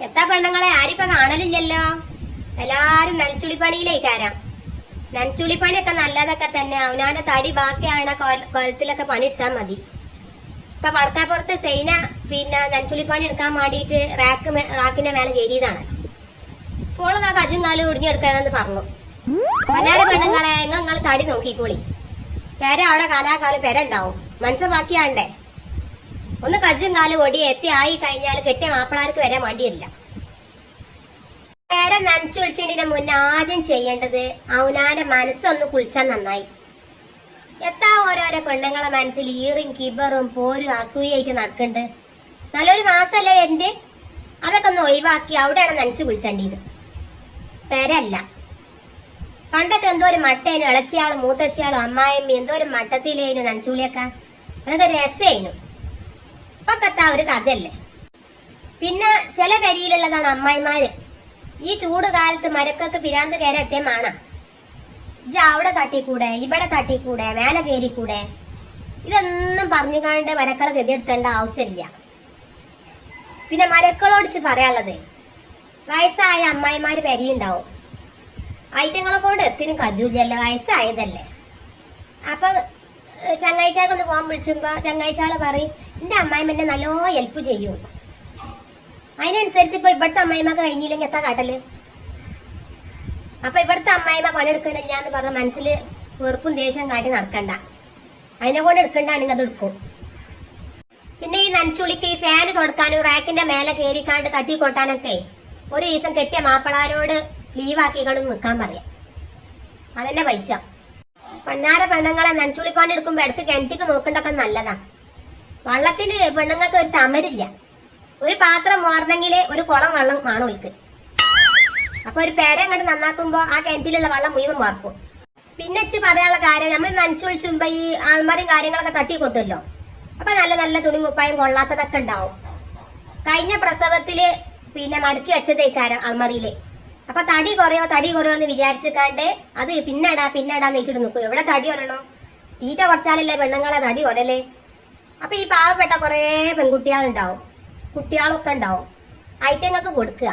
എത്താ പെണ്ണുങ്ങളെ ആരിപ്പ കാണലില്ലല്ലോ. എല്ലാരും നനച്ചുളിപ്പണിയിലേക്കാരാം. നനച്ചുളിപ്പണിയൊക്കെ നല്ലതൊക്കെ തന്നെ. അവനാന്റെ തടി ബാക്കിയാണ് കൊലത്തിലൊക്കെ പണിയെടുത്താൽ മതി. ഇപ്പൊ വടക്കാപ്പുറത്ത് സൈന നനച്ചുളിപ്പണി എടുക്കാൻ വേണ്ടിയിട്ട് റാക്കിന്റെ മേലെ കയറിയതാണ്. ഇപ്പോൾ ആ കജും കാലും ഒടിഞ്ഞെടുക്കണമെന്ന് പറഞ്ഞു. എല്ലാരും പെണ്ണുങ്ങളെ നിങ്ങൾ തടി നോക്കിക്കോളി. പെര അവിടെ കാലാകാലം പെര ഉണ്ടാവും. മനസ്സ് ബാക്കിയാണ്ടേ. ഒന്ന് കജ്ജും കാലും ഒടി എത്തി ആയി കഴിഞ്ഞാൽ കെട്ടിയ മാപ്പിളാർക്ക് വരാൻ വേണ്ടിയില്ല. പേര നനച്ചു വിളിച്ചതിന്റെ മുന്നേ ആദ്യം ചെയ്യേണ്ടത് അവനാന്റെ മനസ്സൊന്ന് കുളിച്ചാൽ നന്നായി. എത്താ ഓരോരോ പെണ്ണുങ്ങളെ മനസ്സിൽ ഈറും കിബറും പോരും അസൂയായിട്ട് നടക്കണ്ട്. നല്ലൊരു മാസമല്ലേ വരുന്നത്. അതൊക്കെ ഒന്ന് ഒഴിവാക്കി അവിടെയാണ് നനച്ചു കുളിച്ചേണ്ടത്. പെരല്ല. പണ്ടൊക്കെ എന്തോ ഒരു മട്ടേനു ഇളച്ചിയാളും മൂത്തച്ചിയാളും അമ്മായിമ്മ എന്തോ ഒരു മട്ടത്തിലേനു നനച്ചുളിയൊക്കെ. അതൊക്കെ രസേനു. ഇപ്പൊക്കത്താ ഒരു കഥയല്ലേ. പിന്നെ ചില കരിയിലുള്ളതാണ് അമ്മായിമാര്. ഈ ചൂട് കാലത്ത് മരക്കൊക്കെ പിരാന്ത് കയറി എത്തിയമാണ്. അവിടെ തട്ടിക്കൂടെ, ഇവിടെ തട്ടിക്കൂടെ, മേലെ കയറിക്കൂടെ, ഇതൊന്നും പറഞ്ഞുകാണ്ട് മരക്കളെ ഗതിയെടുത്തേണ്ട ആവശ്യമില്ല. പിന്നെ മരക്കളോടിച്ച് പറയാനുള്ളത്, വയസ്സായ അമ്മായിമാര് പെരിയുണ്ടാവും. ഐറ്റങ്ങളെ കൊണ്ട് എത്തിനും കജൂല്ലല്ലോ, വയസ്സായതല്ലേ. അപ്പൊ ചങ്ങാഴ്ചക്കൊന്ന് ഫോൺ വിളിച്ചുമ്പോ ചങ്ങാഴ്ചകളെ പറയും എന്റെ അമ്മായിമ്മ എന്നെ നല്ലോ ഹെൽപ്പ് ചെയ്യും. അതിനനുസരിച്ച് ഇപ്പൊ ഇവിടുത്തെ അമ്മായിമ്മക്ക് കഴിഞ്ഞില്ലെങ്കിൽ എത്താ കാട്ടല്. അപ്പൊ ഇവിടുത്തെ അമ്മായിമ്മ പണിയെടുക്കണില്ല എന്ന് പറഞ്ഞ മനസ്സിൽ വെറുപ്പും ദേഷ്യം കാട്ടി നടക്കണ്ട. അതിനെ കൊണ്ട് എടുക്കണ്ടാണെങ്കിൽ അത് എടുക്കും. പിന്നെ ഈ നനച്ചുളിക്ക് ഈ ഫാന് കൊടുക്കാനും റാക്കിന്റെ മേലെ കയറിക്കാണ്ട് തട്ടി കൊട്ടാനൊക്കെ ഒരു ദിവസം കെട്ടിയ മാപ്പിളാരോട് ലീവാക്കിക്കൊണ്ട് നിൽക്കാൻ പറയാം. അതെന്നെ പൈസ. പന്നാര പെണ്ണുങ്ങളെ നനച്ചുളിപ്പാണ്ട് എടുക്കുമ്പോ ഇടക്ക് കിണറ്റിക്ക് നോക്കണ്ടൊക്കെ നല്ലതാ. വള്ളത്തിന് പെണ്ണുങ്ങൾക്ക് ഒരു തമരില്ല. ഒരു പാത്രം മോറണമെങ്കില് ഒരു കുളം വെള്ളം കാണും ഓൽക്ക്. അപ്പൊ ഒരു പേര അങ്ങോട്ട് നന്നാക്കുമ്പോ ആ കിണറ്റിലുള്ള വെള്ളം മുഴുവൻ മാർക്കും. പിന്നെ പറയാനുള്ള കാര്യം, നമ്മൾ നനച്ചൊളിച്ചുമ്പോ ഈ ആൾമാരും കാര്യങ്ങളൊക്കെ തട്ടി കൊട്ടുമല്ലോ. അപ്പൊ നല്ല നല്ല തുണി മുപ്പായും കൊള്ളാത്തതൊക്കെ ഉണ്ടാവും. കഴിഞ്ഞ പ്രസവത്തില് മടക്കി വെച്ചതേക്കാരം അൾമറിയില്. അപ്പൊ തടി കുറയോ എന്ന് വിചാരിച്ചിക്കാണ്ട് അത് പിന്നെടാന്ന് വെച്ചിട്ട് നിൽക്കും. എവിടെ തടി കുറയണോ? തീറ്റ കുറച്ചാലല്ലേ പെണ്ണുങ്ങളെ തടി കുറയല്ലേ. അപ്പൊ ഈ പാവപ്പെട്ട കുറെ പെൺകുട്ടികളുണ്ടാവും, കുട്ടികളൊക്കെ ഉണ്ടാവും. ഐറ്റങ്ങൾക്ക് കൊടുക്കുക.